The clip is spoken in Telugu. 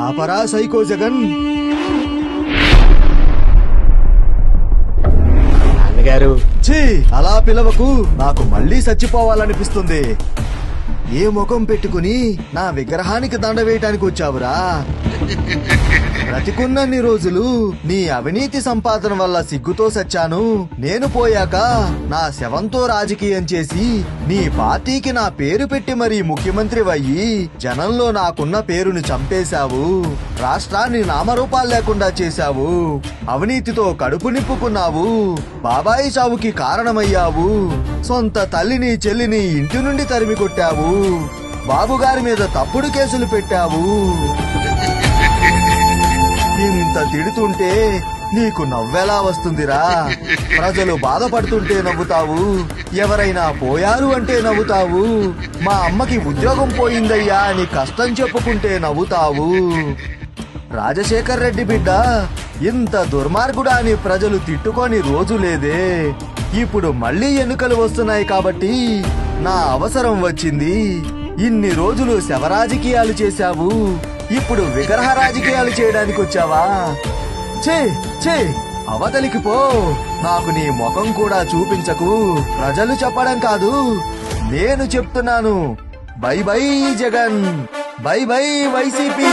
ఆపరా సైకో జగన్. నాన్నగారు, ఛీ, అలా పిలవకు. నాకు మళ్ళీ చచ్చిపోవాలనిపిస్తుంది. ఏ ముఖం పెట్టుకుని నా విగ్రహానికి దండ వేయటానికి వచ్చావురా? బ్రతికున్నన్ని రోజులు నీ అవినీతి సంపాదన వల్ల సిగ్గుతో సచ్చాను. నేను పోయాక నా శవంతో రాజకీయం చేసి నీ పార్టీకి నా పేరు పెట్టి మరీ ముఖ్యమంత్రి అయ్యి జనంలో నాకున్న పేరును చంపేశావు. రాష్ట్రాన్ని నామరూపాలు లేకుండా చేశావు. అవినీతితో కడుపు నింపుకున్నావు. బాబాయి చావుకి కారణమయ్యావు. సొంత తల్లిని చెల్లిని ఇంటి నుండి తరిమి కొట్టావు. బాబుగారి మీద తప్పుడు కేసులు పెట్టావు. ఇంత తిడుతుంటే నీకు నవ్వెలా వస్తుందిరా? ప్రజలు బాధపడుతుంటే నవ్వుతావు. ఎవరైనా పోయారు అంటే నవ్వుతావు. మా అమ్మకి ఉద్యోగం పోయిందయ్యా అని కష్టం చెప్పుకుంటే నవ్వుతావు. రాజశేఖర్ రెడ్డి బిడ్డ ఇంత దుర్మార్గుడా అని ప్రజలు తిట్టుకొని రోజు లేదే. ఇప్పుడు మళ్ళీ ఎన్నికలు వస్తున్నాయి కాబట్టి నా అవసరం వచ్చింది. ఇన్ని రోజులు శవరాజకీయాలు చేశావు. ఇప్పుడు విగ్రహ రాజకీయాలు చేయడానికి వచ్చావా? ఛే, అవతలికి పో. నాకు నీ ముఖం కూడా చూపించకు. ప్రజలు చెప్పడం కాదు, నేను చెప్తున్నాను. By by Jagan, by by YCP.